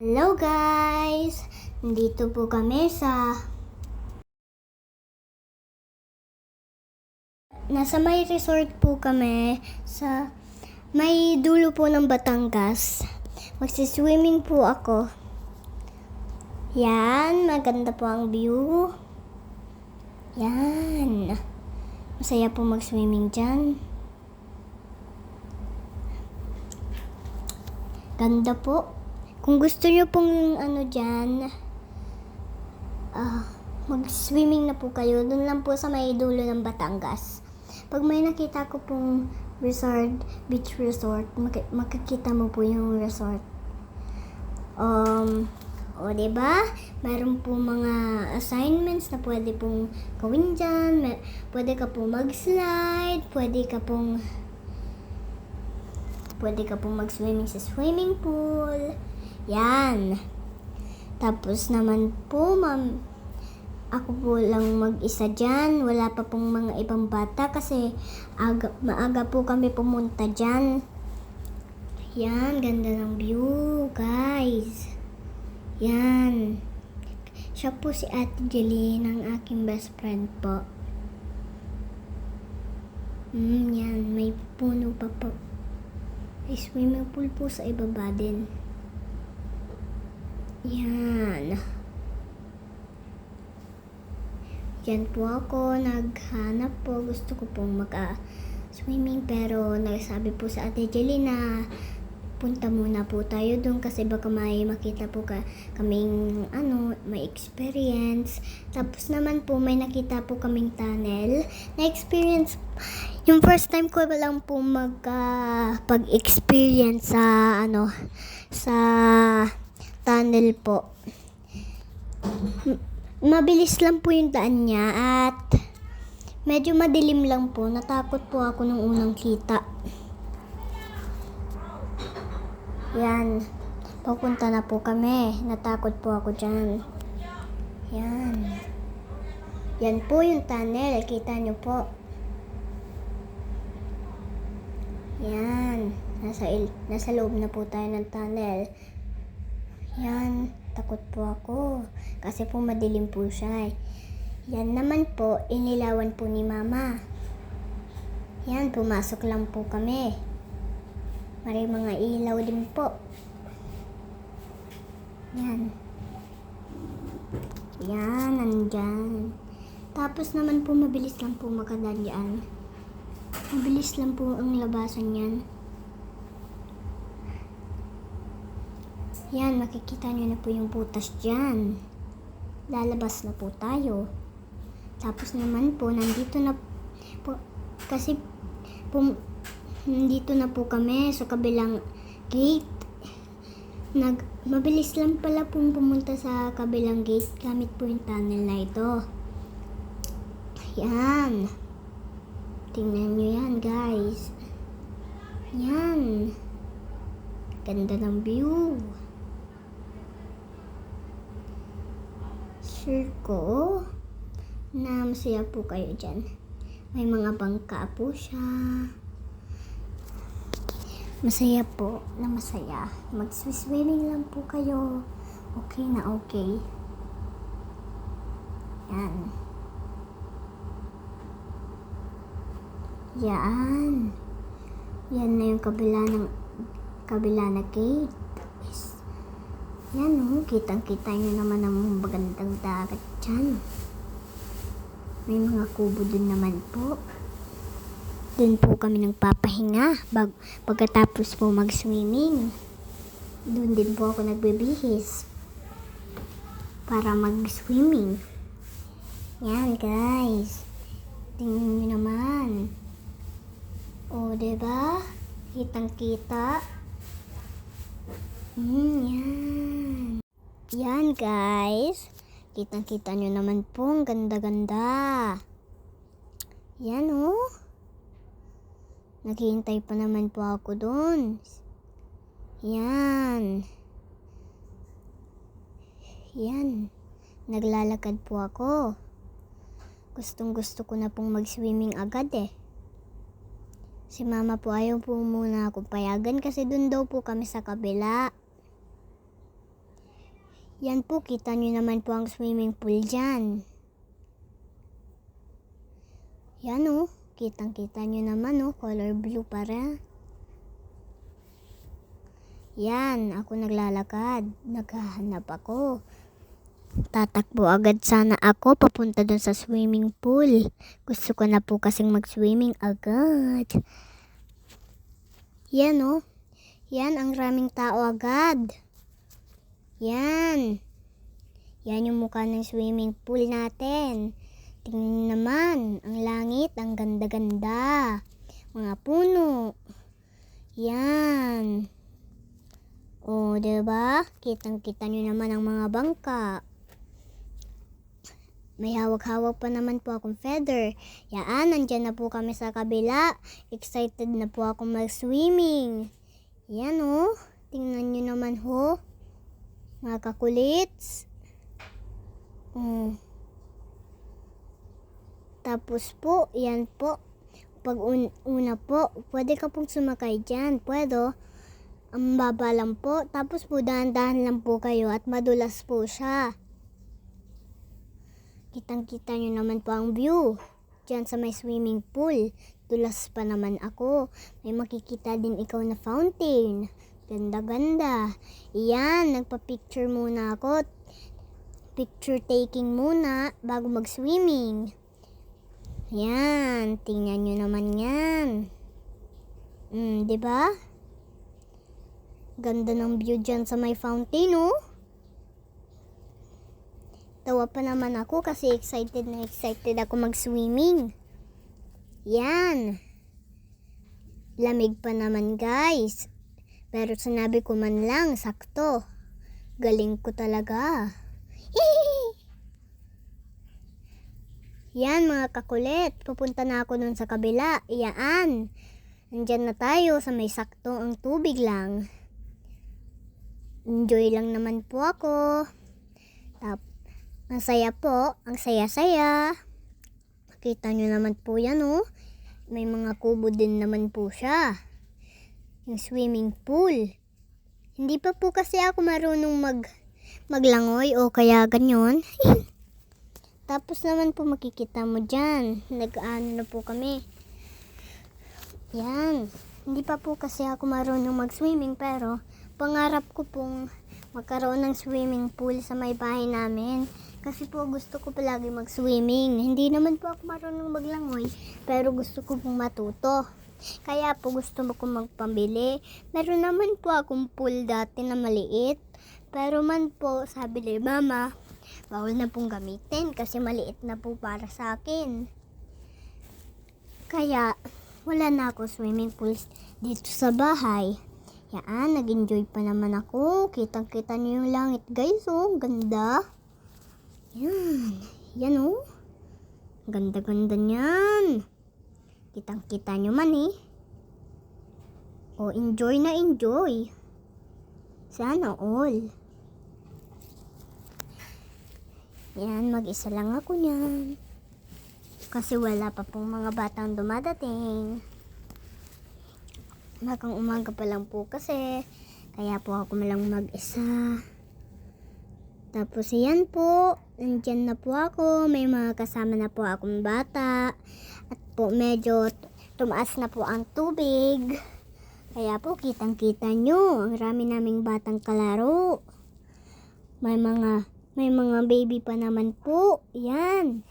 Hello guys! Nandito po kami nasa may resort po kami sa may dulo po ng Batangas. Magsiswimming po ako. Yan, maganda po ang view. Yan. Masaya po mag-swimming dyan. Ganda po. Kung gusto nyo pong dyan, mag-swimming na po kayo. Doon lang po sa may dulo ng Batangas. Pag may nakita ko pong resort, beach resort, makikita mo po yung resort. Diba? Mayroon po mga assignments na pwede pong gawin dyan. Pwede ka pong mag-slide, pwede ka pong mag-swimming sa swimming pool. Yan. Tapos naman po, ako po lang mag-isa dyan. Wala pa pong mga ibang bata kasi maaga po kami pumunta dyan. Yan, ganda ng view, guys. Yan. Siya po si Ate Jeline, ang aking best friend po. Yan, may puno pa po. May swimming pool po sa ibaba din. Yan. Yan po ako, naghanap po. Gusto ko pong swimming pero nagsabi po sa Ate Jelly na punta muna po tayo doon kasi baka may makita po kaming may experience. Tapos naman po may nakita po kaming tunnel na experience. Yung first time ko lang po pag-experience sa tunnel po. Mabilis lang po yung daan niya at medyo madilim lang po. Natakot po ako nung unang kita. Yan. Papunta na po kami. Natakot po ako dyan. Yan. Yan po yung tunnel. Kita nyo po. Yan. Nasa loob na po tayo ng tunnel. Yan, takot po ako. Kasi po madilim po siya. Yan naman po, inilawan po ni Mama. Yan, pumasok lang po kami. May mga ilaw din po. Yan. Yan, nandyan. Tapos naman po, mabilis lang po makadaan dyan. Mabilis lang po ang labasan yan. Yan, makikita nyo na po yung butas dyan. Lalabas na po tayo. Tapos naman po, nandito na po, kasi po, nandito na po kami sa kabilang gate. Mabilis lang pala pong pumunta sa kabilang gate gamit po yung tunnel na ito. Yan. Tingnan nyo yan, guys. Yan. Ganda ng view. Sure ko na masaya po kayo dyan. May mga bangka po siya. Masaya po na masaya. Mag-swimming lang po kayo. Okay na okay. Yan. Yan. Yan na yung kabila na gate. Yan kitang-kita nyo naman ang magandang dagat dyan. May mga kubo dun naman po. Dun po kami nagpapahinga pagkatapos po mag-swimming. Dun din po ako nagbibihis para mag-swimming. Yan guys. Tingnan nyo naman. Diba? Kitang-kita. Yan. Yan guys. Kitang-kita nyo naman po. Ang ganda-ganda. Yan Naghihintay pa naman po ako doon. Yan. Yan. Naglalakad po ako. Gustong-gusto ko na pong mag-swimming agad Si Mama po ayaw po muna akong payagan kasi dun daw po kami sa kabila. Yan po, kita nyo naman po ang swimming pool dyan. Yan o, kitang-kita nyo naman o, color blue para. Yan, ako naglalakad. Naghahanap ako. Tatakbo agad sana ako papunta dun sa swimming pool. Gusto ko na po kasing mag-swimming agad. Yan o. Yan, ang raming tao agad. Yan. Yan yung mukha ng swimming pool natin. Tingnan naman, ang langit, ang ganda-ganda. Mga puno. Yan. O, diba? Kitang-kita nyo naman ang mga bangka. May hawak-hawak pa naman po akong feather. Yan, nandyan na po kami sa kabila. Excited na po ako mag-swimming. Yan o. Tingnan nyo naman ho. Mga kakulits. Tapos po, yan po. Pag una po, pwede ka pong sumakay dyan. Pwede. Ang baba lang po. Tapos po, dahan-dahan lang po kayo at madulas po siya. Kitang-kita nyo naman po ang view. Diyan sa may swimming pool. Dulas pa naman ako. May makikita din ikaw na fountain. Ganda-ganda. Iyan, nagpa-picture muna ako. Picture taking muna bago mag-swimming. Yan, tingnan nyo naman yan. Diba? Ganda ng view dyan sa may fountain, oh. Tawa pa naman ako kasi excited na excited ako mag-swimming. Yan. Lamig pa naman, guys. Pero sinabi ko man lang, sakto. Galing ko talaga. Yan mga kakulit. Pupunta na ako dun sa kabila. Iyaan. Nandyan na tayo sa may sakto ang tubig lang. Enjoy lang naman po ako. Ang saya po. Ang saya-saya. Kita nyo naman po yan, oh. May mga kubo din naman po siya. Yung swimming pool. Hindi pa po kasi ako marunong maglangoy o kaya ganyan. Tapos naman po makikita mo dyan. Nag-ano na po kami. Yan. Hindi pa po kasi ako marunong mag-swimming pero pangarap ko pong magkaroon ng swimming pool sa may bahay namin. Kasi po gusto ko palagi mag-swimming. Hindi naman po ako marunong maglangoy pero gusto ko pong matuto. Kaya po gusto ko magpambili. Meron naman po akong pool dati na maliit. Pero man po sabi ni mama, bawal na pong gamitin kasi maliit na po para sa akin. Kaya wala na ako swimming pool dito sa bahay. Yan, nag-enjoy pa naman ako. Kitang-kita niyo yung langit, guys. Oh, ganda. Yan. Yan, oh. Ganda-ganda niyan. Kitang-kita nyo man, eh. Oh, enjoy na enjoy. Sana all. Yan, mag-isa lang ako niyan. Kasi wala pa pong mga batang dumadating. Bakang umaga pa lang po kasi. Kaya po ako malang mag-isa. Tapos yan po. Nandyan na po ako. May mga kasama na po akong bata. At po medyo tumaas na po ang tubig. Kaya po kitang-kita nyo. Ang rami naming batang kalaro. May mga baby pa naman po. Yan.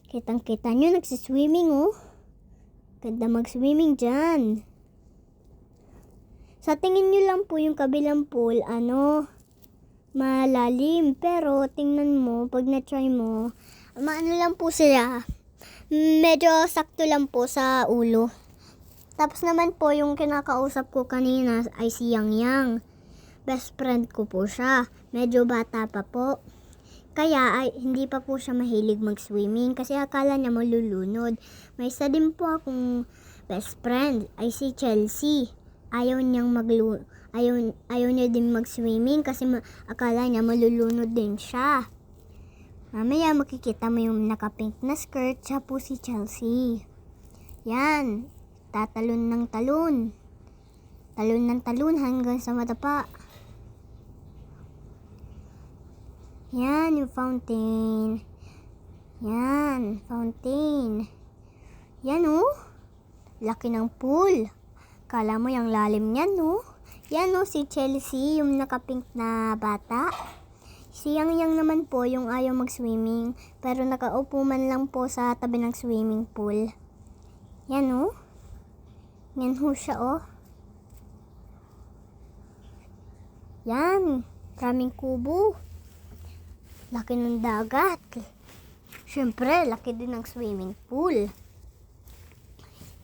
Kitang-kita nyo. Nagsiswimming, oh. Ganda mag-swimming dyan. Sa tingin nyo lang po yung kabilang pool, malalim. Pero tingnan mo, pag na-try mo, maano lang po sila. Medyo sakto lang po sa ulo. Tapos naman po yung kinakausap ko kanina ay si Yang Yang. Best friend ko po siya. Medyo bata pa po. Kaya ay hindi pa po siya mahilig mag-swimming kasi akala niya malulunod. May isa din po akong best friend ay si Chelsea. Ayaw niya din mag-swimming kasi akala niya malulunod din siya. Mamaya makikita mo yung naka-pink na skirt. Siya po si Chelsea. Yan. Tatalon ng talon. Talon ng talon hanggang sa madapa. Yan, yung fountain. Yan, fountain. Yan, oh. Laki ng pool. Kala mo yung lalim niyan, no? Yan, oh, si Chelsea, yung nakapink na bata. Si Yang naman po, yung ayaw mag-swimming. Pero nakaupo man lang po sa tabi ng swimming pool. Yan, oh. Yan ho siya, oh. Yan, maraming kubo. Laki ng dagat. Siyempre, laki din ng swimming pool.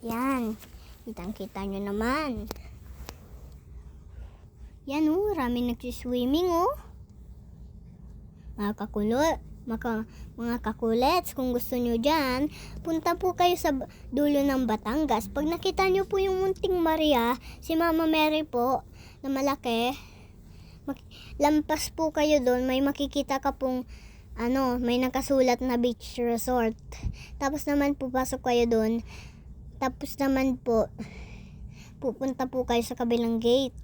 Yan, kitang-kita nyo naman. Yan, oh, maraming nagsiswimming, oh. Mga kakulets, kung gusto nyo dyan, punta po kayo sa dulo ng Batangas. Pag nakita nyo po yung Munting Maria, si Mama Mary po, na malaki, lampas po kayo doon, may makikita ka pong, may nakasulat na beach resort. Tapos naman po, pasok kayo doon. Tapos naman po, pupunta po kayo sa kabilang gate.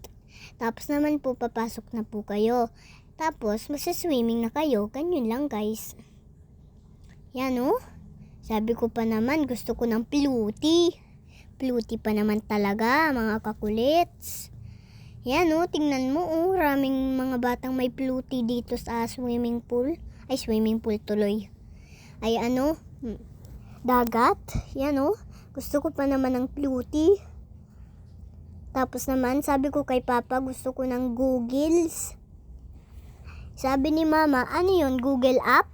Tapos naman po, papasok na po kayo. Tapos, masaswimming na kayo. Ganyan lang, guys. Yan, oh. Sabi ko pa naman, gusto ko ng pluti. Pluti pa naman talaga, mga kakulits. Yan, oh. Tingnan mo, oh. Raming mga batang may pluti dito sa swimming pool. Ay, swimming pool tuloy. Ay, dagat. Yan, oh. Gusto ko pa naman ng pluti. Tapos naman, sabi ko kay Papa, gusto ko ng googles. Sabi ni Mama, ano yun, Google app?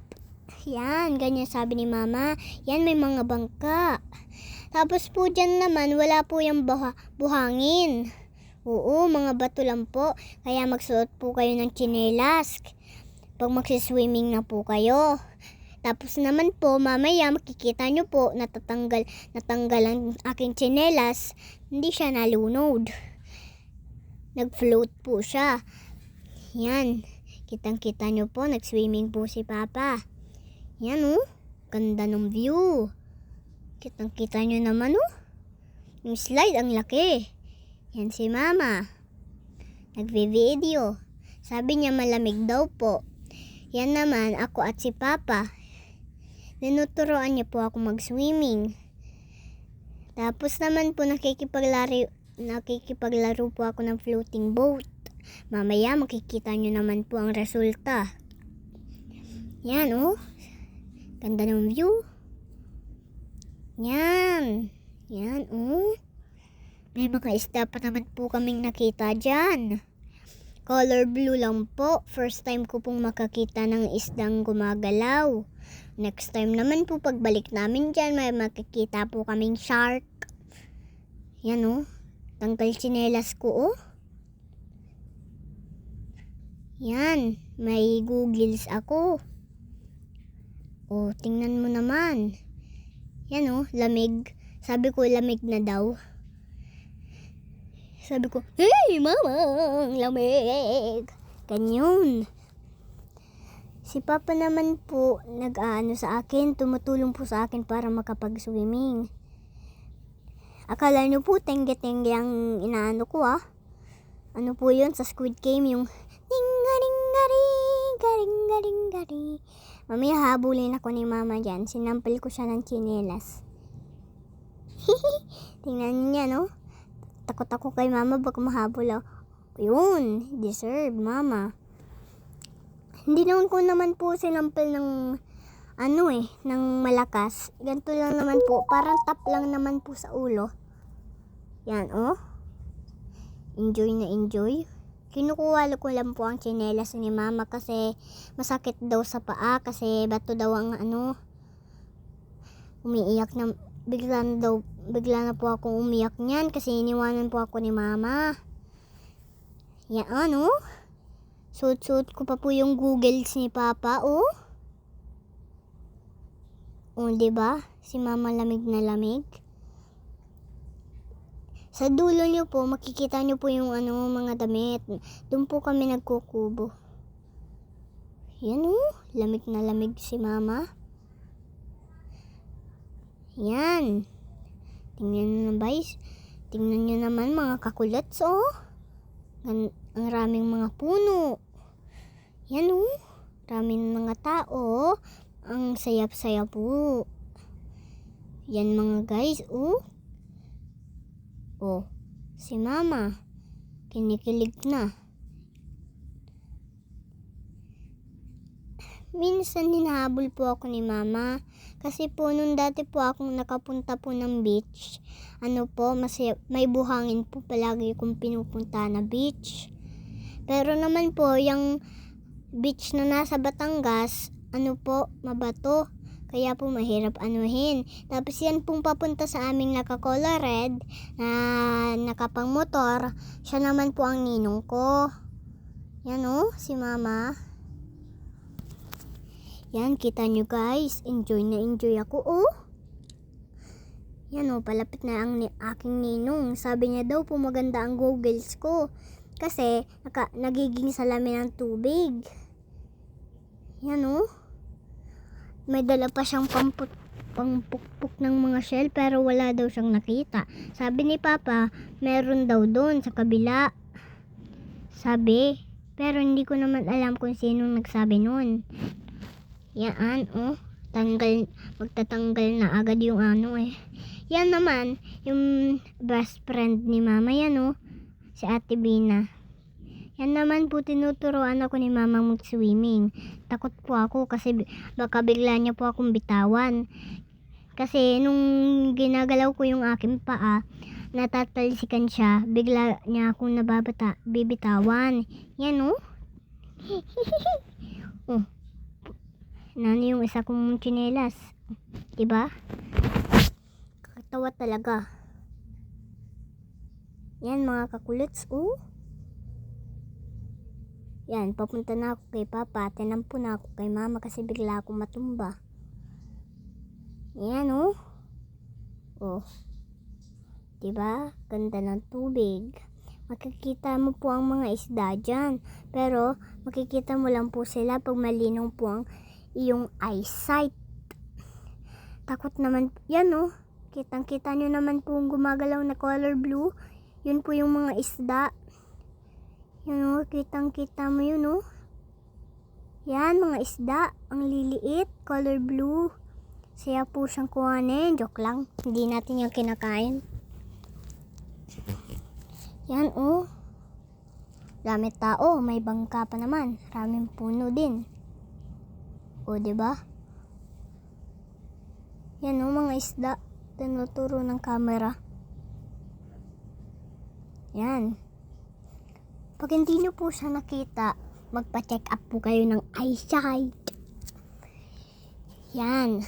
Yan, ganyan sabi ni Mama. Yan, may mga bangka. Tapos po dyan naman, wala po yung buhangin. Oo, mga bato lang po. Kaya magsuot po kayo ng tsinelas pag magsiswimming na po kayo. Tapos naman po, mamaya makikita nyo po, natanggal ang aking tsinelas. Hindi siya nalunod. Nag-float po siya. Yan. Kitang-kita nyo po, nag-swimming po si Papa. Yan, oh. Ganda ng view. Kitang-kita nyo naman, oh. Yung slide, ang laki. Yan si Mama. Nagve-video. Sabi niya malamig daw po. Yan naman, ako at si Papa. Tinuturoan niya po ako mag-swimming. Tapos naman po nakikipaglaro po ako ng floating boat. Mamaya makikita nyo naman po ang resulta. Yan, oh. Ganda ng view. Yan. Yan, oh. May mga isda pa naman po kaming nakita dyan. Color blue lang po. First time ko pong makakita ng isdang gumagalaw. Next time naman po, pagbalik namin dyan, may makikita po kaming shark. Yan, oh. Tanggal tsinelas ko, oh. Yan. May googles ako. Oh, tingnan mo naman. Yan, oh. Lamig. Sabi ko, lamig na daw. Sabi ko, hey, Mama, lamig. Ganyan. Si Papa naman po, nag-aano sa akin, tumutulong po sa akin para makapag-swimming. Akala nyo po, tengge-tengge ang inaano ko, ah. Ano po yun sa Squid Game, yung ding-ga-ding-ga-ring, Mamaya habulin ako ni Mama dyan. Sinampal ko siya ng tsinelas. Tingnan niya, no? Takot ako kay Mama, baka mahabol ako. Yun, deserve, Mama. Hindi naman ko naman po sinampal ng ng malakas. Ganito lang naman po. Parang tap lang naman po sa ulo. Yan, oh. Enjoy na enjoy. Kinukuha ko lang po ang tsinelas ni Mama kasi masakit daw sa paa kasi bato daw ang umiiyak na bigla na po akong umiyak niyan kasi iniwanan po ako ni Mama. Yan, ano? Suot-suot ko pa po yung googles ni Papa, oh. Oh, diba? Si Mama lamig na lamig. Sa dulo nyo po, makikita nyo po yung mga damit. Doon po kami nagkukubo. Yan, oh. Lamig na lamig si Mama. Yan. Tingnan nyo na, guys. Tingnan nyo naman mga kakulats, oh. Ang raming mga puno. Yan, oh. Maraming mga tao. Ang sayap-saya po. Yan mga guys, oh. Oh, si mama. Kinikilig na. Minsan hinahabol po ako ni mama. Kasi po nung dati po akong nakapunta po ng beach. Ano po, masaya, may buhangin po palagi kong pinupunta na beach. Pero naman po, yung beach na nasa Batangas, ano po, mabato. Kaya po mahirap anuhin. Tapos yan pong papunta sa aming naka-color red na nakapang motor. Siya naman po ang ninong ko. Yan oh, si mama. Yan, kita nyo guys. Enjoy na enjoy ako oh. Yan oh, palapit na ang aking ninong. Sabi niya daw po maganda ang goggles ko. Kasi nagiging salamin ng tubig. Yan oh. May dala pa siyang pampukpuk ng mga shell pero wala daw siyang nakita. Sabi ni Papa, meron daw doon sa kabila. Sabi, pero hindi ko naman alam kung sino nagsabi noon. Yan, oh. Magtatanggal na agad yung ano eh. Yan naman, yung best friend ni Mama, yan oh. Si Ate Bina. Yan naman po, tinuturuan ako ni Mama mag-swimming. Takot po ako kasi baka bigla niya po akong bitawan. Kasi nung ginagalaw ko yung aking paa, natatalsikan siya, bigla niya akong bibitawan. Yan oh. Oh. Nano yung isa kong tsinelas. Diba? Kakatawa talaga. Yan mga kakulits oh. Yan, papunta na ako kay Papa. Tinampo na ako kay Mama kasi bigla akong matumba. Yan oh. Oh. Diba? Ganda ng tubig. Makikita mo po ang mga isda dyan. Pero makikita mo lang po sila pag malinaw po ang iyong eyesight. Takot naman. Yan oh. Kitang-kita nyo naman po ang gumagalaw na color blue. Yun po yung mga isda. Yan o, kitang-kita mo yun o. Yan, mga isda. Ang liliit, color blue. Saya po siyang kuhanin. Joke lang. Hindi natin yung kinakain. Yan o. Dami tao. May bangka pa naman. Raming puno din. O, diba? Yan o, mga isda. Tinuturo ng camera. Yan. Pag hindi nyo po siya nakita, magpa-check up po kayo ng eyesight. Yan.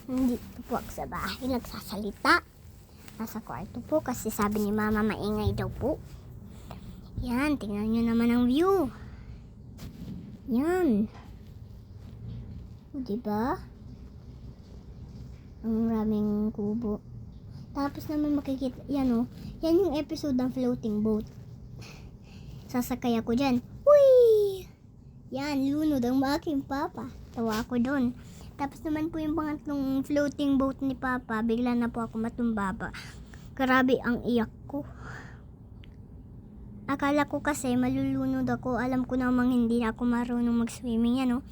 Nandito po ako sa bahay, nagsasalita. Nasa kwarto po kasi sabi ni Mama maingay daw po. Yan, tingnan nyo naman ang view. Yan. O, diba? Ang raming kubo. Tapos naman makikita, yan o. Yan yung episode ng floating boat. Sasakay ako dyan. Uy! Yan, lunod ang aking Papa. Tawa ako doon. Tapos naman po yung pangatlong floating boat ni Papa. Bigla na po ako matumbaba. Grabe ang iyak ko. Akala ko kasi malulunod ako. Alam ko namang hindi na ako marunong mag-swimming. Yan o.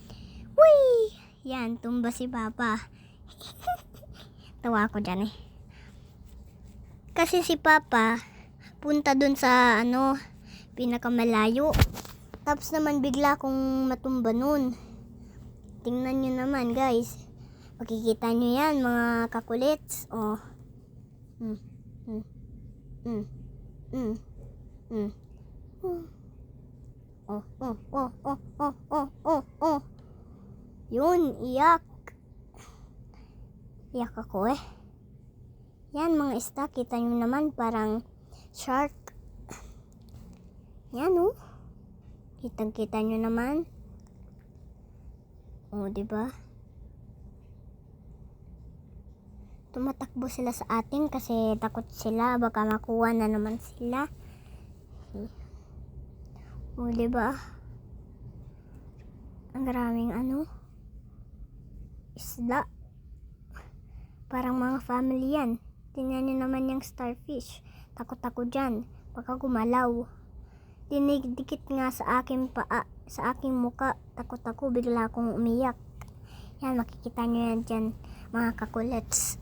Uy! Yan, tumba si Papa. Tawa ako dyan eh. Kasi si Papa, punta dun sa pinakamalayo. Tapos naman bigla akong matumba nun. Tingnan nyo naman guys. Makikita nyo yan mga kakulits. Oh. Oh. Yun, iyak. Iyak ako eh. Yan mga isda, kita nyo naman parang shark. Yan oh. Kitang-kita nyo naman. Oh, diba? Tumatakbo sila sa atin kasi takot sila. Baka makuha na naman sila. Oh, diba? Ang maraming isda. Parang mga family yan. Tingnan nyo naman yung starfish. Takot ako dyan. Baka gumalaw. Dinidikit nga sa aking paa sa aking muka. Takot ako, bigla akong umiyak. Yan, makikita nyo yan dyan, mga kakulets.